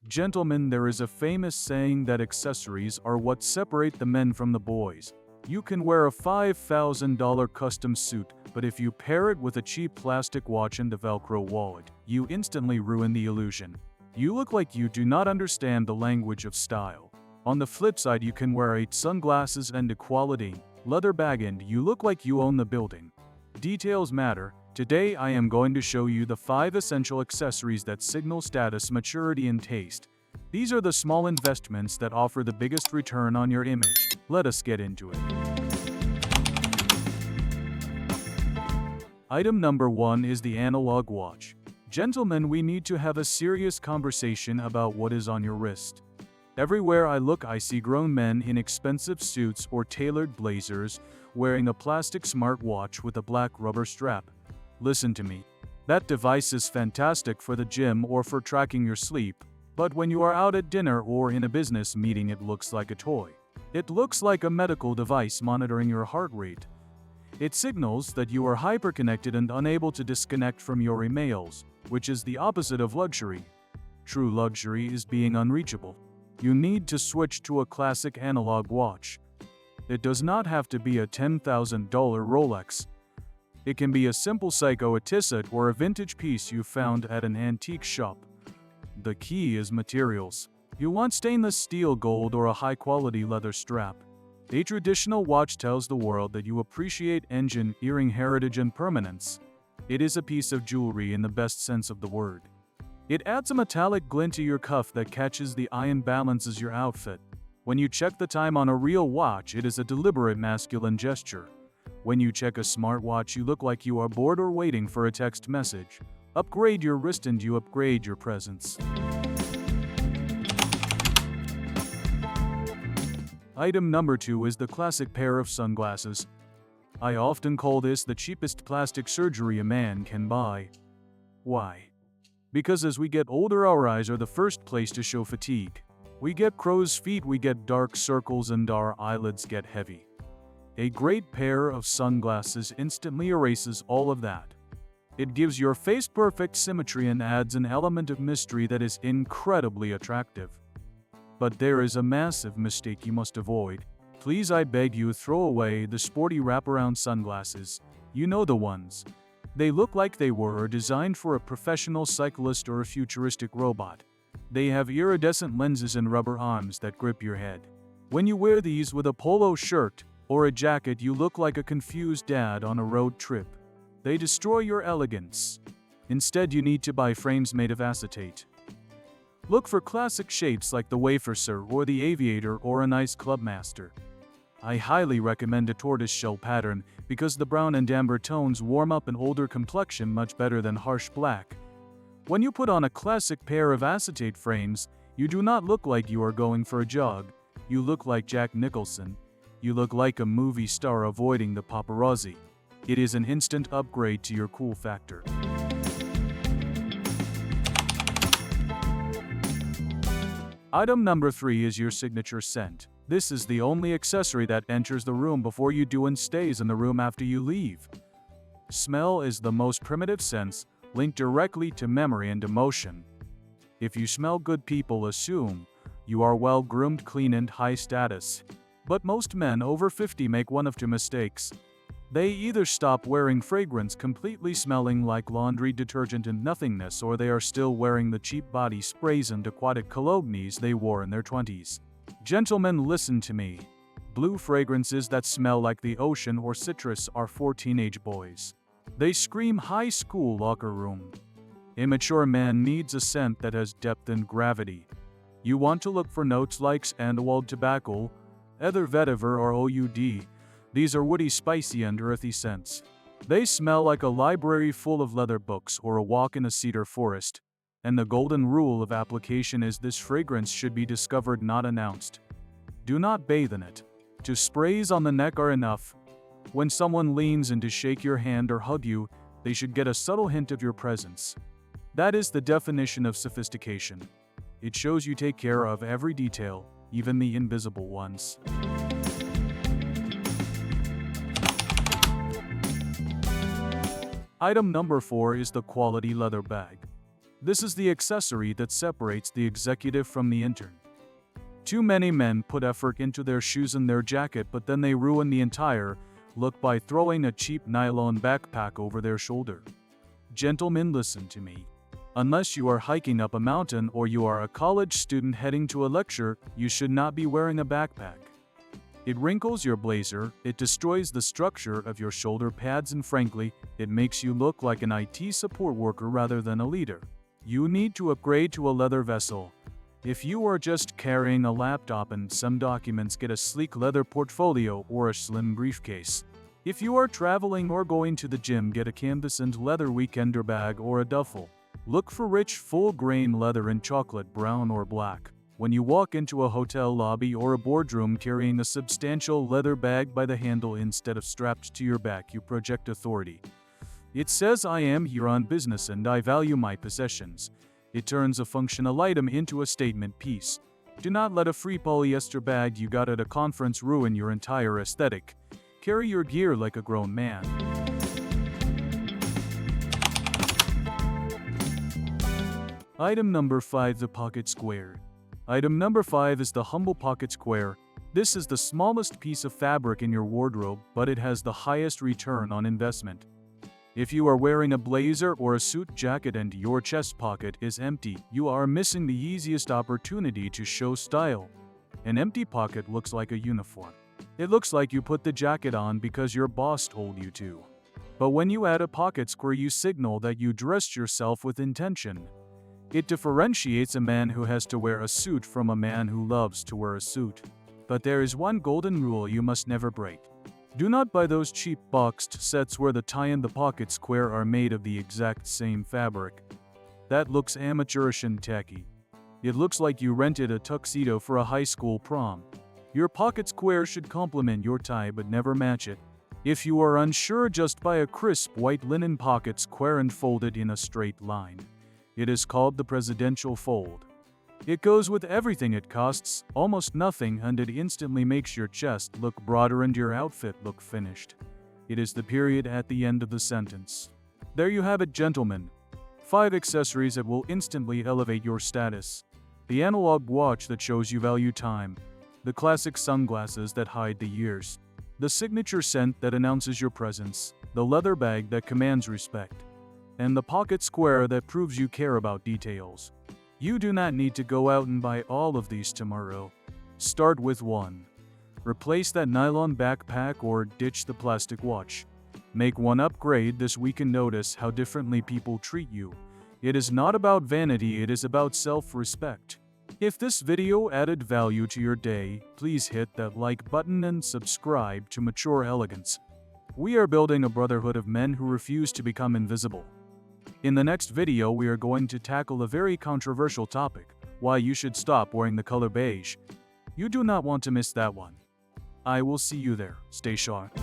Gentlemen, there is a famous saying that accessories are what separate the men from the boys. You can wear a $5,000 custom suit, but if you pair it with a cheap plastic watch and a Velcro wallet, you instantly ruin the illusion. You look like you do not understand the language of style. On the flip side, you can wear sunglasses and a quality leather bag and you look like you own the building. Details matter. Today I am going to show you the 5 essential accessories that signal status, maturity, and taste. These are the small investments that offer the biggest return on your image. Let us get into it. Item number 1 is the analog watch. Gentlemen, we need to have a serious conversation about what is on your wrist. Everywhere I look, I see grown men in expensive suits or tailored blazers wearing a plastic smartwatch with a black rubber strap. Listen to me. That device is fantastic for the gym or for tracking your sleep, but when you are out at dinner or in a business meeting, it looks like a toy. It looks like a medical device monitoring your heart rate. It signals that you are hyperconnected and unable to disconnect from your emails, which is the opposite of luxury. True luxury is being unreachable. You need to switch to a classic analog watch. It does not have to be a $10,000 Rolex. It can be a simple Seiko Tissot or a vintage piece you found at an antique shop. The key is materials. You want stainless steel, gold, or a high-quality leather strap. A traditional watch tells the world that you appreciate engineering, heritage, and permanence. It is a piece of jewelry in the best sense of the word. It adds a metallic glint to your cuff that catches the eye and balances your outfit. When you check the time on a real watch, it is a deliberate masculine gesture. When you check a smartwatch, you look like you are bored or waiting for a text message. Upgrade your wrist and you upgrade your presence. Item number 2 is the classic pair of sunglasses. I often call this the cheapest plastic surgery a man can buy. Why? Because as we get older, our eyes are the first place to show fatigue. We get crow's feet, we get dark circles, and our eyelids get heavy. A great pair of sunglasses instantly erases all of that. It gives your face perfect symmetry and adds an element of mystery that is incredibly attractive. But there is a massive mistake you must avoid. Please, I beg you, throw away the sporty wraparound sunglasses. You know the ones. They look like they were designed for a professional cyclist or a futuristic robot. They have iridescent lenses and rubber arms that grip your head. When you wear these with a polo shirt or a jacket, you look like a confused dad on a road trip. They destroy your elegance. Instead, you need to buy frames made of acetate. Look for classic shapes like the Wafer or the Aviator or a nice Clubmaster. I highly recommend a tortoiseshell pattern because the brown and amber tones warm up an older complexion much better than harsh black. When you put on a classic pair of acetate frames, you do not look like you are going for a jog. You look like Jack Nicholson. You look like a movie star avoiding the paparazzi. It is an instant upgrade to your cool factor. Item number 3 is your signature scent. This is the only accessory that enters the room before you do and stays in the room after you leave. Smell is the most primitive sense, linked directly to memory and emotion. If you smell good, people assume you are well-groomed, clean, and high status. But most men over 50 make one of 2 mistakes. They either stop wearing fragrance, completely smelling like laundry detergent and nothingness, or they are still wearing the cheap body sprays and aquatic colognes they wore in their 20s. Gentlemen, listen to me. Blue fragrances that smell like the ocean or citrus are for teenage boys. They scream high school locker room. A mature man needs a scent that has depth and gravity. You want to look for notes like sandalwood, tobacco, ether, vetiver, or oud. These are woody, spicy, and earthy scents. They smell like a library full of leather books or a walk in a cedar forest. And the golden rule of application is this fragrance should be discovered, not announced. Do not bathe in it. 2 sprays on the neck are enough. When someone leans in to shake your hand or hug you, they should get a subtle hint of your presence. That is the definition of sophistication. It shows you take care of every detail, even the invisible ones. Item number 4 is the quality leather bag. This is the accessory that separates the executive from the intern. Too many men put effort into their shoes and their jacket, but then they ruin the entire look by throwing a cheap nylon backpack over their shoulder. Gentlemen, listen to me. Unless you are hiking up a mountain or you are a college student heading to a lecture, you should not be wearing a backpack. It wrinkles your blazer, it destroys the structure of your shoulder pads, and frankly, it makes you look like an IT support worker rather than a leader. You need to upgrade to a leather vessel. If you are just carrying a laptop and some documents, get a sleek leather portfolio or a slim briefcase. If you are traveling or going to the gym, get a canvas and leather weekender bag or a duffel. Look for rich, full-grain leather in chocolate brown or black. When you walk into a hotel lobby or a boardroom carrying a substantial leather bag by the handle instead of strapped to your back, you project authority. It says, "I am here on business and I value my possessions." It turns a functional item into a statement piece. Do not let a free polyester bag you got at a conference ruin your entire aesthetic. Carry your gear like a grown man. Item number 5. The Pocket Square. Item number 5 is the humble pocket square. This is the smallest piece of fabric in your wardrobe, but it has the highest return on investment. If you are wearing a blazer or a suit jacket and your chest pocket is empty, you are missing the easiest opportunity to show style. An empty pocket looks like a uniform. It looks like you put the jacket on because your boss told you to. But when you add a pocket square, you signal that you dressed yourself with intention. It differentiates a man who has to wear a suit from a man who loves to wear a suit. But there is one golden rule you must never break. Do not buy those cheap boxed sets where the tie and the pocket square are made of the exact same fabric. That looks amateurish and tacky. It looks like you rented a tuxedo for a high school prom. Your pocket square should complement your tie but never match it. If you are unsure, just buy a crisp white linen pocket square and fold it in a straight line. It is called the presidential fold. It goes with everything. It costs almost nothing and it instantly makes your chest look broader and your outfit look finished. It is the period at the end of the sentence. There you have it, gentlemen. 5 accessories that will instantly elevate your status. The analog watch that shows you value time. The classic sunglasses that hide the years. The signature scent that announces your presence. The leather bag that commands respect. And the pocket square that proves you care about details. You do not need to go out and buy all of these tomorrow. Start with 1. Replace that nylon backpack or ditch the plastic watch. Make one upgrade this week and notice how differently people treat you. It is not about vanity, it is about self-respect. If this video added value to your day, please hit that like button and subscribe to Mature Elegance. We are building a brotherhood of men who refuse to become invisible. In the next video, we are going to tackle a very controversial topic: why you should stop wearing the color beige. You do not want to miss that one. I will see you there. Stay sharp.